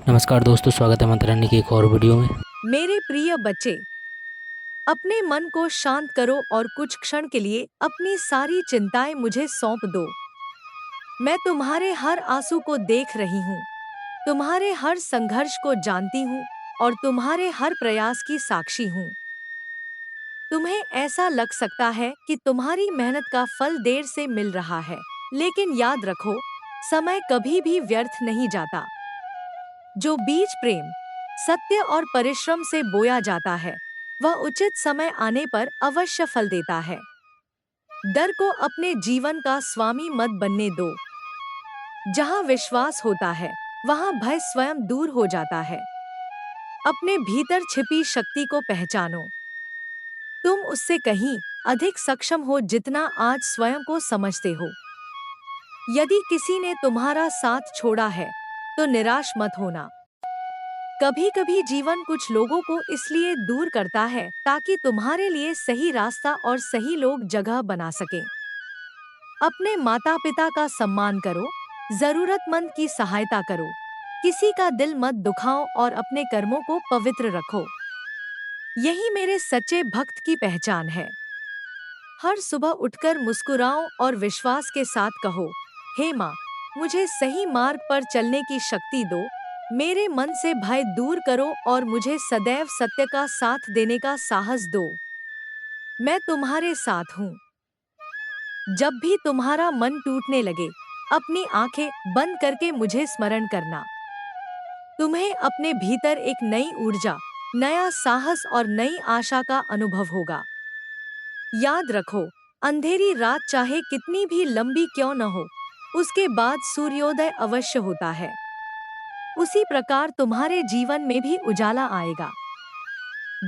नमस्कार दोस्तों, स्वागत है माता रानी की एक और वीडियो में। मेरे प्रिय बच्चे, अपने मन को शांत करो और कुछ क्षण के लिए अपनी सारी चिंताएं मुझे सौंप दो। मैं तुम्हारे हर आंसू को देख रही हूँ, तुम्हारे हर संघर्ष को जानती हूँ और तुम्हारे हर प्रयास की साक्षी हूँ। तुम्हें ऐसा लग सकता है कि तुम्हारी मेहनत का फल देर से मिल रहा है, लेकिन याद रखो, समय कभी भी व्यर्थ नहीं जाता। जो बीज प्रेम, सत्य और परिश्रम से बोया जाता है, वह उचित समय आने पर अवश्य फल देता है। डर को अपने जीवन का स्वामी मत बनने दो। जहाँ विश्वास होता है, वहाँ भय स्वयं दूर हो जाता है। अपने भीतर छिपी शक्ति को पहचानो। तुम उससे कहीं अधिक सक्षम हो जितना आज स्वयं को समझते हो। यदि किसी ने तुम्हारा साथ छोड़ा है, तो निराश मत होना। कभी कभी जीवन कुछ लोगों को इसलिए दूर करता है ताकि तुम्हारे लिए सही रास्ता और सही लोग जगह बना सकें। अपने माता पिता का सम्मान करो, जरूरतमंद की सहायता करो, किसी का दिल मत दुखाओ और अपने कर्मों को पवित्र रखो। यही मेरे सच्चे भक्त की पहचान है। हर सुबह उठकर मुस्कुराओ और विश्वास के साथ कहो, हे माँ, मुझे सही मार्ग पर चलने की शक्ति दो। मेरे मन से भय दूर करो और मुझे सदैव सत्य का साथ देने का साहस दो। मैं तुम्हारे साथ हूँ। जब भी तुम्हारा मन टूटने लगे, अपनी आंखें बंद करके मुझे स्मरण करना। तुम्हें अपने भीतर एक नई ऊर्जा, नया साहस और नई आशा का अनुभव होगा। याद रखो, अंधेरी रात चाहे कितनी भी लंबी क्यों न हो, उसके बाद सूर्योदय अवश्य होता है। उसी प्रकार तुम्हारे जीवन में भी उजाला आएगा।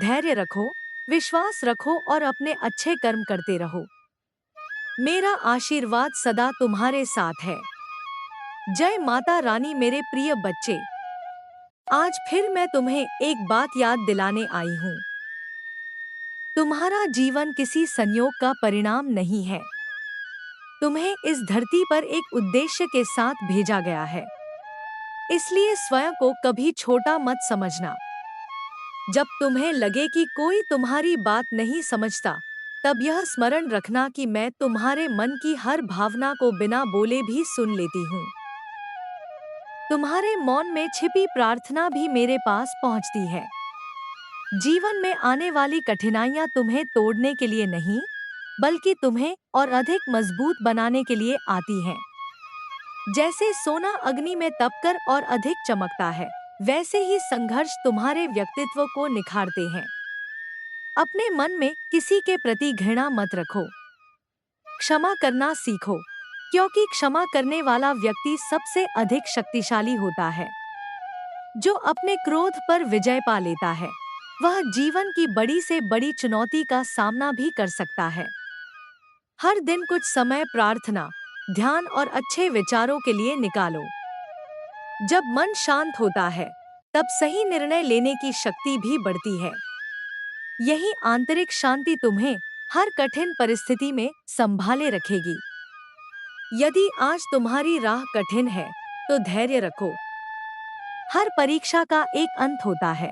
धैर्य रखो, विश्वास रखो और अपने अच्छे कर्म करते रहो। मेरा आशीर्वाद सदा तुम्हारे साथ है। जय माता रानी। मेरे प्रिय बच्चे, आज फिर मैं तुम्हें एक बात याद दिलाने आई हूँ। तुम्हारा जीवन किसी संयोग का परिणाम नहीं है। तुम्हें इस धरती पर एक उद्देश्य के साथ भेजा गया है। इसलिए स्वयं को कभी छोटा मत समझना। जब तुम्हें लगे कि कोई तुम्हारी बात नहीं समझता, तब यह स्मरण रखना कि मैं तुम्हारे मन की हर भावना को बिना बोले भी सुन लेती हूँ। तुम्हारे मौन में छिपी प्रार्थना भी मेरे पास पहुँचती है। जीवन में आने वाली कठिनाइयाँ तुम्हें तोड़ने के लिए नहीं, बल्कि तुम्हें और अधिक मजबूत बनाने के लिए आती हैं। जैसे सोना अग्नि में तपकर और अधिक चमकता है, वैसे ही संघर्ष तुम्हारे व्यक्तित्व को निखारते हैं। अपने मन में किसी के प्रति घृणा मत रखो। क्षमा करना सीखो, क्योंकि क्षमा करने वाला व्यक्ति सबसे अधिक शक्तिशाली होता है। जो अपने क्रोध पर विजय पा लेता है, वह जीवन की बड़ी से बड़ी चुनौती का सामना भी कर सकता है। हर दिन कुछ समय प्रार्थना, ध्यान और अच्छे विचारों के लिए निकालो। जब मन शांत होता है, तब सही निर्णय लेने की शक्ति भी बढ़ती है। यही आंतरिक शांति तुम्हें हर कठिन परिस्थिति में संभाले रखेगी। यदि आज तुम्हारी राह कठिन है, तो धैर्य रखो। हर परीक्षा का एक अंत होता है।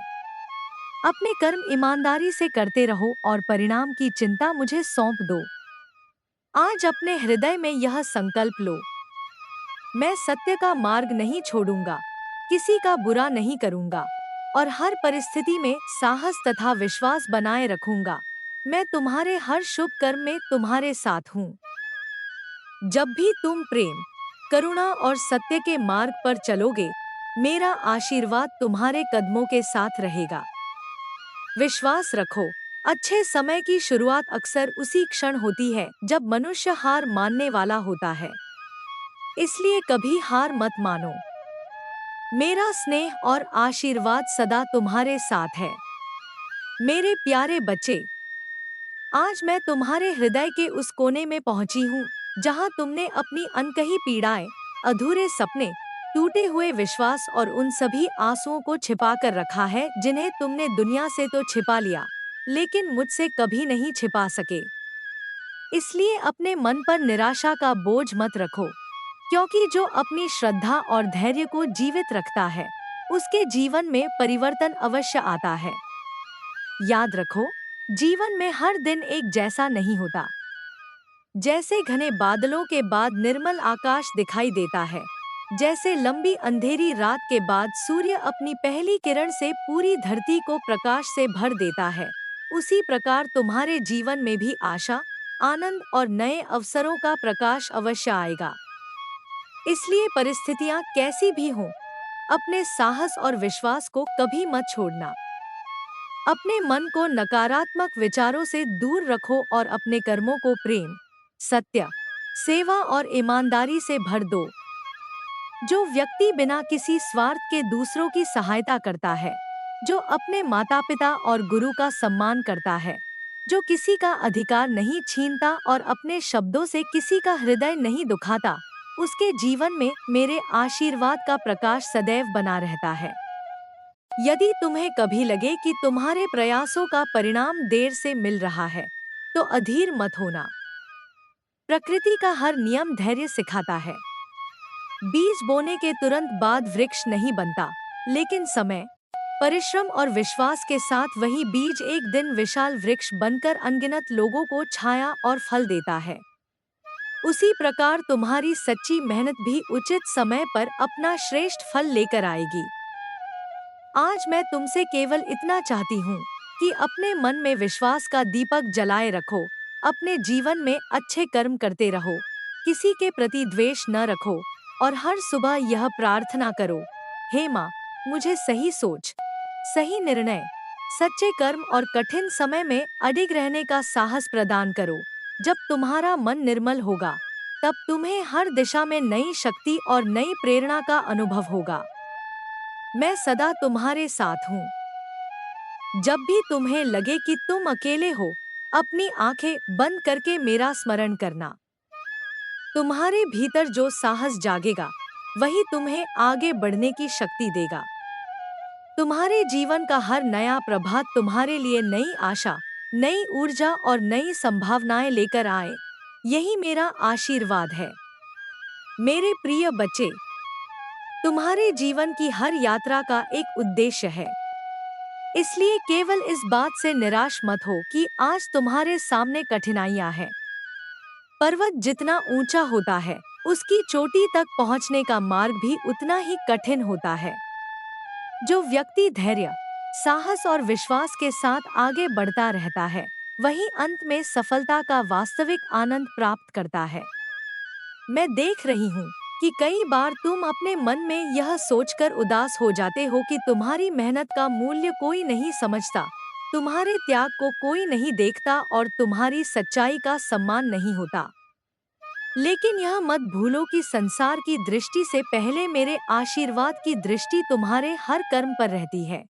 अपने कर्म ईमानदारी से करते रहो और परिणाम की चिंता मुझे सौंप दो। आज अपने हृदय में यह संकल्प लो, मैं सत्य का मार्ग नहीं छोड़ूंगा, किसी का बुरा नहीं करूंगा और हर परिस्थिति में साहस तथा विश्वास बनाए रखूंगा। मैं तुम्हारे हर शुभ कर्म में तुम्हारे साथ हूँ। जब भी तुम प्रेम, करुणा और सत्य के मार्ग पर चलोगे, मेरा आशीर्वाद तुम्हारे कदमों के साथ रहेगा। विश्वास रखो, अच्छे समय की शुरुआत अक्सर उसी क्षण होती है जब मनुष्य हार मानने वाला होता है। इसलिए कभी हार मत मानो। मेरा स्नेह और आशीर्वाद सदा तुम्हारे साथ है। मेरे प्यारे बच्चे, आज मैं तुम्हारे हृदय के उस कोने में पहुंची हूँ, जहाँ तुमने अपनी अनकही पीड़ाएं, अधूरे सपने, टूटे हुए विश्वास और उन सभी आंसुओं को छिपा कर रखा है जिन्हें तुमने दुनिया से तो छिपा लिया, लेकिन मुझसे कभी नहीं छिपा सके। इसलिए अपने मन पर निराशा का बोझ मत रखो, क्योंकि जो अपनी श्रद्धा और धैर्य को जीवित रखता है, उसके जीवन में परिवर्तन अवश्य आता है। याद रखो, जीवन में हर दिन एक जैसा नहीं होता। जैसे घने बादलों के बाद निर्मल आकाश दिखाई देता है, जैसे लंबी अंधेरी रात के बाद सूर्य अपनी पहली किरण से पूरी धरती को प्रकाश से भर देता है, उसी प्रकार तुम्हारे जीवन में भी आशा, आनंद और नए अवसरों का प्रकाश अवश्य आएगा। इसलिए परिस्थितियां कैसी भी हों, अपने साहस और विश्वास को कभी मत छोड़ना। अपने मन को नकारात्मक विचारों से दूर रखो और अपने कर्मों को प्रेम, सत्य, सेवा और ईमानदारी से भर दो। जो व्यक्ति बिना किसी स्वार्थ के दूसरों की सहायता करता है, जो अपने माता पिता और गुरु का सम्मान करता है, जो किसी का अधिकार नहीं छीनता और अपने शब्दों से किसी का हृदय नहीं दुखाता, उसके जीवन में मेरे आशीर्वाद का प्रकाश सदैव बना रहता है। यदि तुम्हें कभी लगे कि तुम्हारे प्रयासों का परिणाम देर से मिल रहा है, तो अधीर मत होना। प्रकृति का हर नियम धैर्य सिखाता है। बीज बोने के तुरंत बाद वृक्ष नहीं बनता, लेकिन समय, परिश्रम और विश्वास के साथ वही बीज एक दिन विशाल वृक्ष बनकर अनगिनत लोगों को छाया और फल देता है। उसी प्रकार तुम्हारी सच्ची मेहनत भी उचित समय पर अपना श्रेष्ठ फल लेकर आएगी। आज मैं तुमसे केवल इतना चाहती हूँ कि अपने मन में विश्वास का दीपक जलाए रखो, अपने जीवन में अच्छे कर्म करते रहो, किसी के प्रति द्वेष न रखो और हर सुबह यह प्रार्थना करो, हे माँ, मुझे सही सोच, सही निर्णय, सच्चे कर्म और कठिन समय में अडिग रहने का साहस प्रदान करो। जब तुम्हारा मन निर्मल होगा, तब तुम्हें हर दिशा में नई शक्ति और नई प्रेरणा का अनुभव होगा। मैं सदा तुम्हारे साथ हूँ। जब भी तुम्हें लगे कि तुम अकेले हो, अपनी आंखें बंद करके मेरा स्मरण करना। तुम्हारे भीतर जो साहस जागेगा, वही तुम्हें आगे बढ़ने की शक्ति देगा। तुम्हारे जीवन का हर नया प्रभात तुम्हारे लिए नई आशा, नई ऊर्जा और नई संभावनाएं लेकर आए। यही मेरा आशीर्वाद है। मेरे प्रिय बच्चे, तुम्हारे जीवन की हर यात्रा का एक उद्देश्य है। इसलिए केवल इस बात से निराश मत हो कि आज तुम्हारे सामने कठिनाइयां हैं। पर्वत जितना ऊंचा होता है, उसकी चोटी तक पहुंचने का मार्ग भी उतना ही कठिन होता है। जो व्यक्ति धैर्य, साहस और विश्वास के साथ आगे बढ़ता रहता है, वही अंत में सफलता का वास्तविक आनंद प्राप्त करता है। मैं देख रही हूँ कि कई बार तुम अपने मन में यह सोचकर उदास हो जाते हो कि तुम्हारी मेहनत का मूल्य कोई नहीं समझता, तुम्हारे त्याग को कोई नहीं देखता और तुम्हारी सच्चाई का सम्मान नहीं होता। लेकिन यह मत भूलो कि संसार की दृष्टि से पहले मेरे आशीर्वाद की दृष्टि तुम्हारे हर कर्म पर रहती है।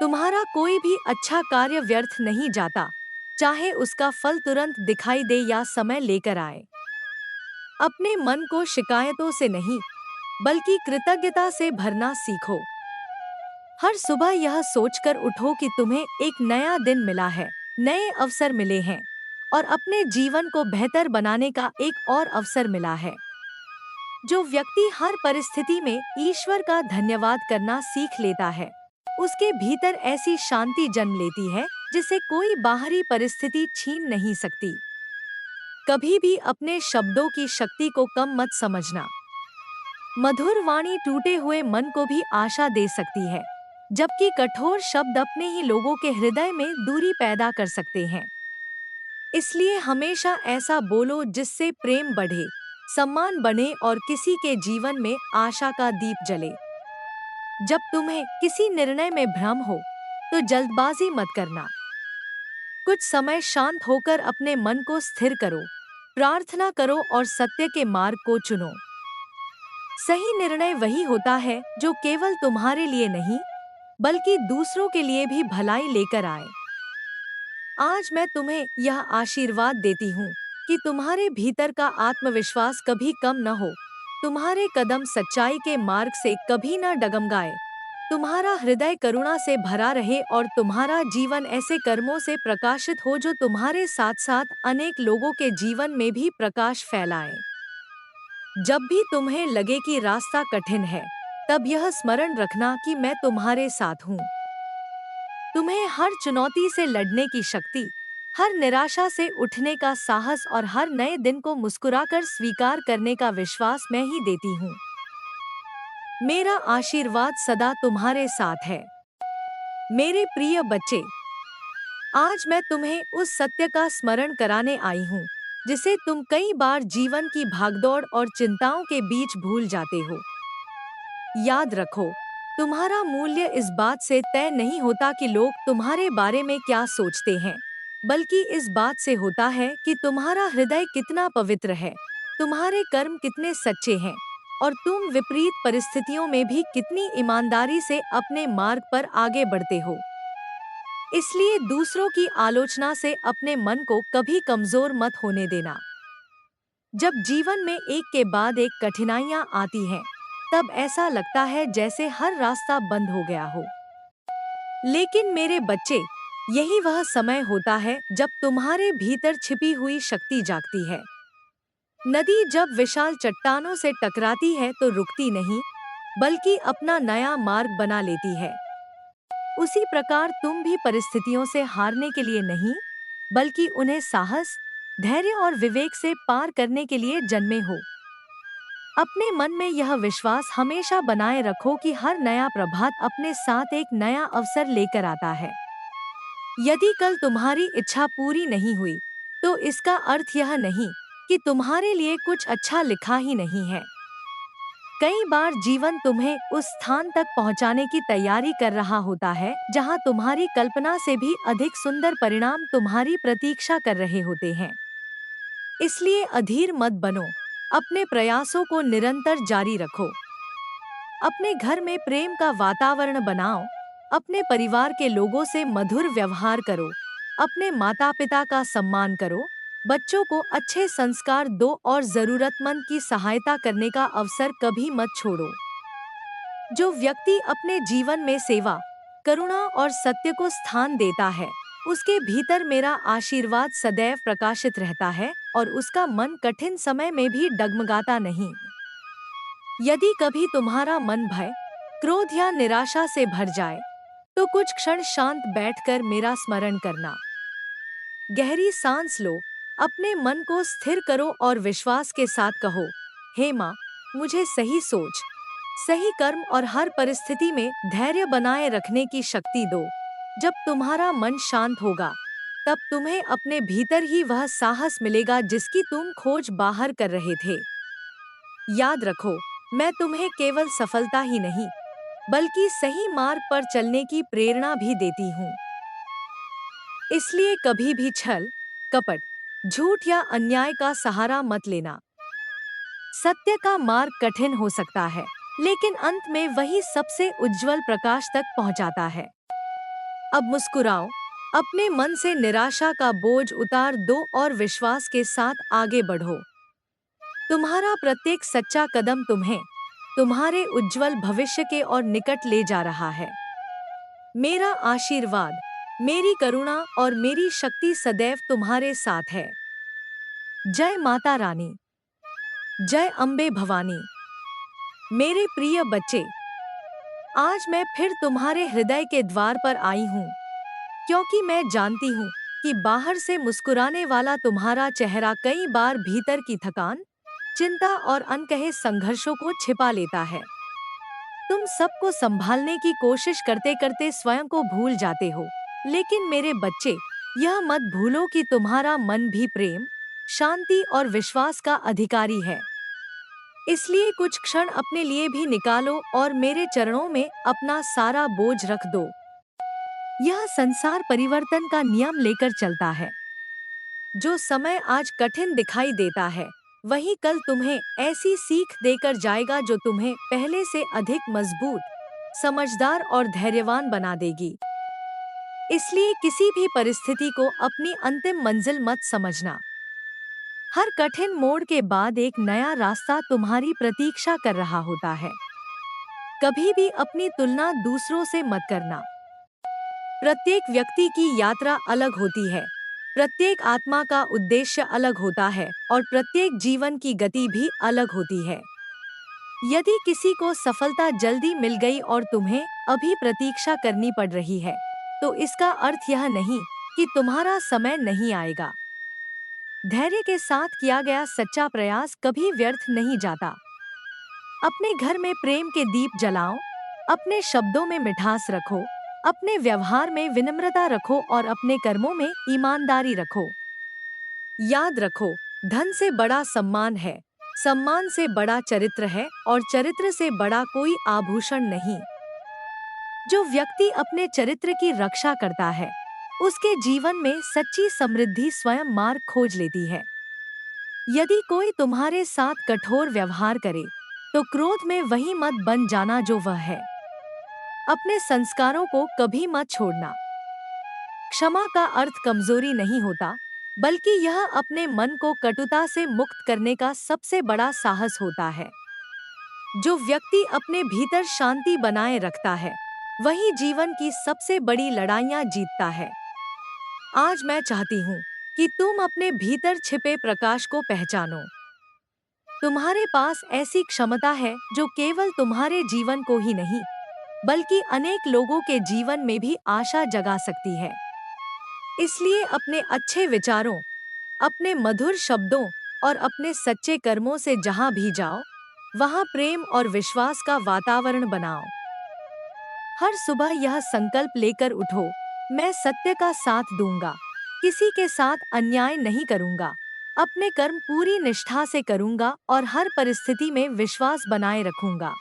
तुम्हारा कोई भी अच्छा कार्य व्यर्थ नहीं जाता, चाहे उसका फल तुरंत दिखाई दे या समय लेकर आए। अपने मन को शिकायतों से नहीं, बल्कि कृतज्ञता से भरना सीखो। हर सुबह यह सोचकर उठो कि तुम्हें एक नया दिन मिला है, नए अवसर मिले हैं और अपने जीवन को बेहतर बनाने का एक और अवसर मिला है। जो व्यक्ति हर परिस्थिति में ईश्वर का धन्यवाद करना सीख लेता है, उसके भीतर ऐसी शांति जन्म लेती है जिसे कोई बाहरी परिस्थिति छीन नहीं सकती। कभी भी अपने शब्दों की शक्ति को कम मत समझना। मधुर वाणी टूटे हुए मन को भी आशा दे सकती है, जबकि कठोर शब्द अपने ही लोगों के हृदय में दूरी पैदा कर सकते हैं। इसलिए हमेशा ऐसा बोलो जिससे प्रेम बढ़े, सम्मान बढ़े और किसी के जीवन में आशा का दीप जले। जब तुम्हें किसी निर्णय में भ्रम हो, तो जल्दबाजी मत करना। कुछ समय शांत होकर अपने मन को स्थिर करो, प्रार्थना करो और सत्य के मार्ग को चुनो। सही निर्णय वही होता है जो केवल तुम्हारे लिए नहीं, बल्कि दूसरों के लिए भी भलाई लेकर आए। आज मैं तुम्हें यह आशीर्वाद देती हूँ कि तुम्हारे भीतर का आत्मविश्वास कभी कम न हो, तुम्हारे कदम सच्चाई के मार्ग से कभी न डगमगाए, तुम्हारा हृदय करुणा से भरा रहे और तुम्हारा जीवन ऐसे कर्मों से प्रकाशित हो जो तुम्हारे साथ साथ अनेक लोगों के जीवन में भी प्रकाश फैलाए। जब भी तुम्हें लगे कि रास्ता कठिन है, तब यह स्मरण रखना कि मैं तुम्हारे साथ हूँ। तुम्हें हर चुनौती से लड़ने की शक्ति, हर निराशा से उठने का साहस और हर नए दिन को मुस्कुराकर स्वीकार करने का विश्वास मैं ही देती हूँ। मेरा आशीर्वाद सदा तुम्हारे साथ है। मेरे प्रिय बच्चे, आज मैं तुम्हें उस सत्य का स्मरण कराने आई हूँ, जिसे तुम कई बार जीवन की भागदौड़ और चिंताओं के बीच भूल जाते हो। याद रखो, तुम्हारा मूल्य इस बात से तय नहीं होता कि लोग तुम्हारे बारे में क्या सोचते हैं, बल्कि इस बात से होता है कि तुम्हारा हृदय कितना पवित्र है, तुम्हारे कर्म कितने सच्चे हैं, और तुम विपरीत परिस्थितियों में भी कितनी ईमानदारी से अपने मार्ग पर आगे बढ़ते हो। इसलिए दूसरों की आलोचना से अपने मन को कभी कमजोर मत होने देना। जब जीवन में एक के बाद एक कठिनाइयां आती हैं, तब ऐसा लगता है जैसे हर रास्ता बंद हो गया हो। लेकिन मेरे बच्चे, यही वह समय होता है जब तुम्हारे भीतर छिपी हुई शक्ति जागती है। नदी जब विशाल चट्टानों से टकराती है तो रुकती नहीं, बल्कि अपना नया मार्ग बना लेती है। उसी प्रकार तुम भी परिस्थितियों से हारने के लिए नहीं, बल्कि उन्हें साहस, धैर्य और विवेक से पार करने के लिए जन्मे हो। अपने मन में यह विश्वास हमेशा बनाए रखो कि हर नया प्रभात अपने साथ एक नया अवसर लेकर आता है। यदि कल तुम्हारी इच्छा पूरी नहीं हुई, तो इसका अर्थ यह नहीं कि तुम्हारे लिए कुछ अच्छा लिखा ही नहीं है। कई बार जीवन तुम्हें उस स्थान तक पहुंचाने की तैयारी कर रहा होता है, जहां तुम्हारी कल्पना से भी अधिक सुंदर परिणाम तुम्हारी प्रतीक्षा कर रहे होते हैं। इसलिए अधीर मत बनो, अपने प्रयासों को निरंतर जारी रखो। अपने घर में प्रेम का वातावरण बनाओ, अपने परिवार के लोगों से मधुर व्यवहार करो, अपने माता पिता का सम्मान करो, बच्चों को अच्छे संस्कार दो और जरूरतमंद की सहायता करने का अवसर कभी मत छोड़ो। जो व्यक्ति अपने जीवन में सेवा, करुणा और सत्य को स्थान देता है, उसके भीतर मेरा आशीर्वाद सदैव प्रकाशित रहता है और उसका मन कठिन समय में भी डगमगाता नहीं। यदि कभी तुम्हारा मन भय, क्रोध या निराशा से भर जाए, तो कुछ क्षण शांत बैठकर मेरा स्मरण करना। गहरी सांस लो, अपने मन को स्थिर करो और विश्वास के साथ कहो, हे माँ, मुझे सही सोच, सही कर्म और हर परिस्थिति में धैर्य बनाए रखने की शक्ति दो। जब तुम्हारा मन शांत होगा, तब तुम्हें अपने भीतर ही वह साहस मिलेगा जिसकी तुम खोज बाहर कर रहे थे। याद रखो, मैं तुम्हें केवल सफलता ही नहीं, बल्कि सही मार्ग पर चलने की प्रेरणा भी देती हूँ। इसलिए कभी भी छल, कपट, झूठ या अन्याय का सहारा मत लेना। सत्य का मार्ग कठिन हो सकता है, लेकिन अंत में वही सबसे उज्जवल प्रकाश तक पहुंचाता है। अब मुस्कुराओ, अपने मन से निराशा का बोझ उतार दो और विश्वास के साथ आगे बढ़ो। तुम्हारा प्रत्येक सच्चा कदम तुम्हें तुम्हारे उज्जवल भविष्य के और निकट ले जा रहा है। मेरा आशीर्वाद, मेरी करुणा और मेरी शक्ति सदैव तुम्हारे साथ है। जय माता रानी, जय अम्बे भवानी। मेरे प्रिय बच्चे, आज मैं फिर तुम्हारे हृदय के द्वार पर आई हूँ, क्योंकि मैं जानती हूँ कि बाहर से मुस्कुराने वाला तुम्हारा चेहरा कई बार भीतर की थकान, चिंता और अनकहे संघर्षों को छिपा लेता है। तुम सबको संभालने की कोशिश करते करते स्वयं को भूल जाते हो, लेकिन मेरे बच्चे, यह मत भूलो कि तुम्हारा मन भी प्रेम, शांति और विश्वास का अधिकारी है। इसलिए कुछ क्षण अपने लिए भी निकालो और मेरे चरणों में अपना सारा बोझ रख दो। यह संसार परिवर्तन का नियम लेकर चलता है। जो समय आज कठिन दिखाई देता है, वही कल तुम्हें ऐसी सीख देकर जाएगा जो तुम्हें पहले से अधिक मजबूत, समझदार और धैर्यवान बना देगी। इसलिए किसी भी परिस्थिति को अपनी अंतिम मंजिल मत समझना। हर कठिन मोड़ के बाद एक नया रास्ता तुम्हारी प्रतीक्षा कर रहा होता है। कभी भी अपनी तुलना दूसरों से मत करना। प्रत्येक व्यक्ति की यात्रा अलग होती है, प्रत्येक आत्मा का उद्देश्य अलग होता है और प्रत्येक जीवन की गति भी अलग होती है। यदि किसी को सफलता जल्दी मिल गई और तुम्हें अभी प्रतीक्षा करनी पड़ रही है, तो इसका अर्थ यह नहीं कि तुम्हारा समय नहीं आएगा। धैर्य के साथ किया गया सच्चा प्रयास कभी व्यर्थ नहीं जाता। अपने घर में प्रेम के दीप जलाओ, अपने शब्दों में मिठास रखो, अपने व्यवहार में विनम्रता रखो और अपने कर्मों में ईमानदारी रखो। याद रखो, धन से बड़ा सम्मान है, सम्मान से बड़ा चरित्र है और चरित्र से बड़ा कोई आभूषण नहीं। जो व्यक्ति अपने चरित्र की रक्षा करता है, उसके जीवन में सच्ची समृद्धि स्वयं मार्ग खोज लेती है। यदि कोई तुम्हारे साथ कठोर व्यवहार करे, तो क्रोध में वही मत बन जाना जो वह है। अपने संस्कारों को कभी मत छोड़ना। क्षमा का अर्थ कमजोरी नहीं होता, बल्कि यह अपने मन को कटुता से मुक्त करने का सबसे बड़ा साहस होता है। जो व्यक्ति अपने भीतर शांति बनाए रखता है, वही जीवन की सबसे बड़ी लड़ाइयाँ जीतता है। आज मैं चाहती हूँ कि तुम अपने भीतर छिपे प्रकाश को पहचानो। तुम्हारे पास ऐसी क्षमता है जो केवल तुम्हारे जीवन को ही नहीं, बल्कि अनेक लोगों के जीवन में भी आशा जगा सकती है। इसलिए अपने अच्छे विचारों, अपने मधुर शब्दों और अपने सच्चे कर्मों से जहां भी जाओ, वहां प्रेम और विश्वास का वातावरण बनाओ। हर सुबह यह संकल्प लेकर उठो, मैं सत्य का साथ दूंगा, किसी के साथ अन्याय नहीं करूंगा, अपने कर्म पूरी निष्ठा से करूंगा और हर परिस्थिति में विश्वास बनाए रखूंगा।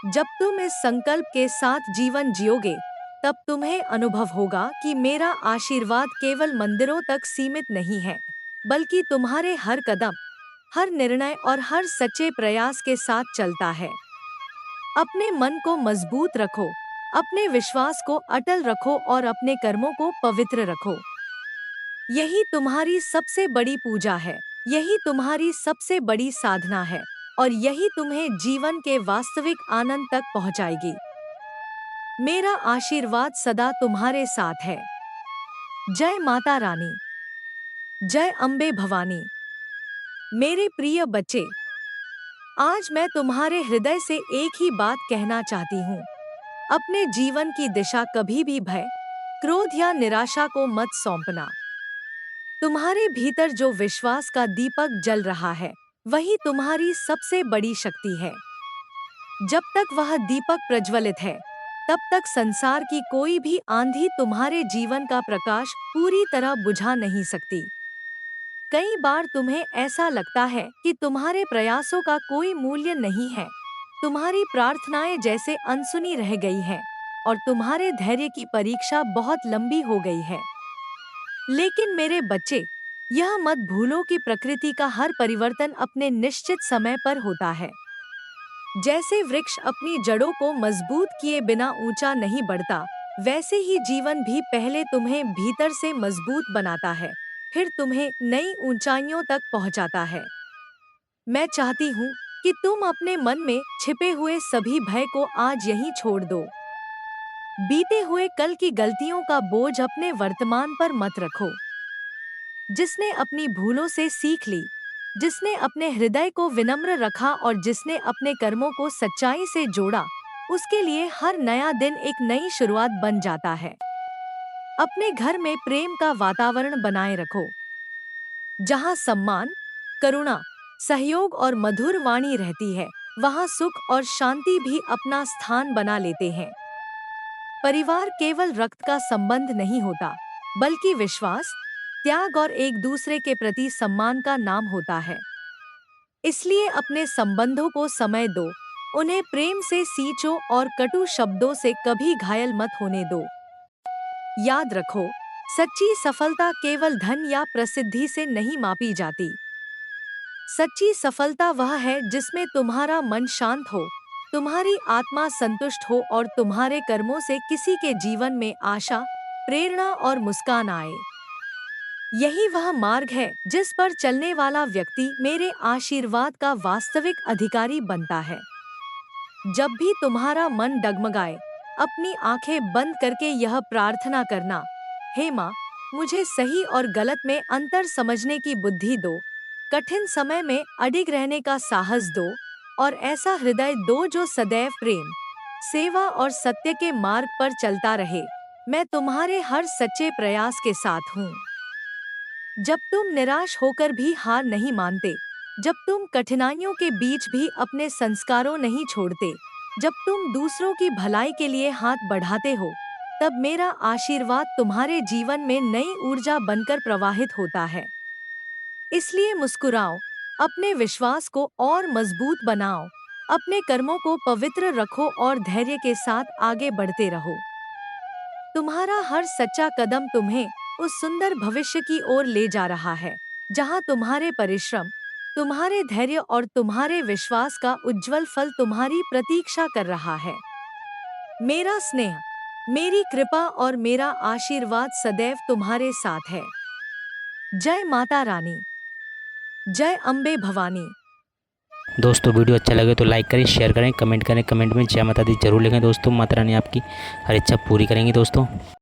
जब तुम इस संकल्प के साथ जीवन जियोगे, तब तुम्हें अनुभव होगा कि मेरा आशीर्वाद केवल मंदिरों तक सीमित नहीं है, बल्कि तुम्हारे हर कदम, हर निर्णय और हर सच्चे प्रयास के साथ चलता है। अपने मन को मजबूत रखो, अपने विश्वास को अटल रखो और अपने कर्मों को पवित्र रखो। यही तुम्हारी सबसे बड़ी पूजा है, यही तुम्हारी सबसे बड़ी साधना है और यही तुम्हें जीवन के वास्तविक आनंद तक पहुंचाएगी। मेरा आशीर्वाद सदा तुम्हारे साथ है। जय माता रानी, जय अम्बे भवानी। मेरे प्रिय बच्चे, आज मैं तुम्हारे हृदय से एक ही बात कहना चाहती हूँ। अपने जीवन की दिशा कभी भी भय, क्रोध या निराशा को मत सौंपना। तुम्हारे भीतर जो विश्वास का दीपक जल रहा है, वही तुम्हारी सबसे बड़ी शक्ति है। जब तक वह दीपक प्रज्वलित है, तब तक संसार की कोई भी आंधी तुम्हारे जीवन का प्रकाश पूरी तरह बुझा नहीं सकती। कई बार तुम्हें ऐसा लगता है कि तुम्हारे प्रयासों का कोई मूल्य नहीं है, तुम्हारी प्रार्थनाएं जैसे अनसुनी रह गई हैं और तुम्हारे धैर्य की परीक्षा बहुत लंबी हो गई है। लेकिन मेरे बच्चे, यह मत भूलो कि प्रकृति का हर परिवर्तन अपने निश्चित समय पर होता है। जैसे वृक्ष अपनी जड़ों को मजबूत किए बिना ऊंचा नहीं बढ़ता, वैसे ही जीवन भी पहले तुम्हें भीतर से मजबूत बनाता है, फिर तुम्हें नई ऊंचाइयों तक पहुंचाता है। मैं चाहती हूँ कि तुम अपने मन में छिपे हुए सभी भय को आज यहीं छोड़ दो। बीते हुए कल की गलतियों का बोझ अपने वर्तमान पर मत रखो। जिसने अपनी भूलों से सीख ली, जिसने अपने हृदय को विनम्र रखा और जिसने अपने कर्मों को सच्चाई से जोड़ा, उसके लिए हर नया दिन एक नई शुरुआत बन जाता है। अपने घर में प्रेम का वातावरण बनाए रखो, जहाँ सम्मान, करुणा, सहयोग और मधुर वाणी रहती है, वहाँ सुख और शांति भी अपना स्थान बना लेते हैं। परिवार केवल रक्त का संबंध नहीं होता, बल्कि विश्वास, त्याग और एक दूसरे के प्रति सम्मान का नाम होता है। इसलिए अपने संबंधों को समय दो, उन्हें प्रेम से सींचो और कटु शब्दों से कभी घायल मत होने दो। याद रखो, सच्ची सफलता केवल धन या प्रसिद्धि से नहीं मापी जाती। सच्ची सफलता वह है जिसमें तुम्हारा मन शांत हो, तुम्हारी आत्मा संतुष्ट हो और तुम्हारे कर्मों से किसी के जीवन में आशा, प्रेरणा और मुस्कान आए। यही वह मार्ग है जिस पर चलने वाला व्यक्ति मेरे आशीर्वाद का वास्तविक अधिकारी बनता है। जब भी तुम्हारा मन डगमगाए, अपनी आंखें बंद करके यह प्रार्थना करना, हे माँ, मुझे सही और गलत में अंतर समझने की बुद्धि दो, कठिन समय में अडिग रहने का साहस दो और ऐसा हृदय दो जो सदैव प्रेम, सेवा और सत्य के मार्ग पर चलता रहे। मैं तुम्हारे हर सच्चे प्रयास के साथ हूँ। जब तुम निराश होकर भी हार नहीं मानते, जब तुम कठिनाइयों के बीच भी अपने संस्कारों नहीं छोड़ते, जब तुम दूसरों की भलाई के लिए हाथ बढ़ाते हो, तब मेरा आशीर्वाद तुम्हारे जीवन में नई ऊर्जा बनकर प्रवाहित होता है। इसलिए मुस्कुराओ, अपने विश्वास को और मजबूत बनाओ, अपने कर्मों को पवित्र रखो और धैर्य के साथ आगे बढ़ते रहो। तुम्हारा हर सच्चा कदम तुम्हें उस सुंदर भविष्य की ओर ले जा रहा है, जहां तुम्हारे परिश्रम, तुम्हारे धैर्य और तुम्हारे विश्वास का उज्जवल फल तुम्हारी प्रतीक्षा कर रहा है। मेरा स्नेह, मेरी कृपा और मेरा आशीर्वाद सदैव तुम्हारे साथ है। जय माता रानी, जय अम्बे भवानी। दोस्तों वीडियो अच्छा लगे तो लाइक करें, शेयर करें, कमेंट करें। कमेंट में जय माता दी जरूर लिखें दोस्तों। माता रानी आपकी हर इच्छा पूरी करेंगी दोस्तों।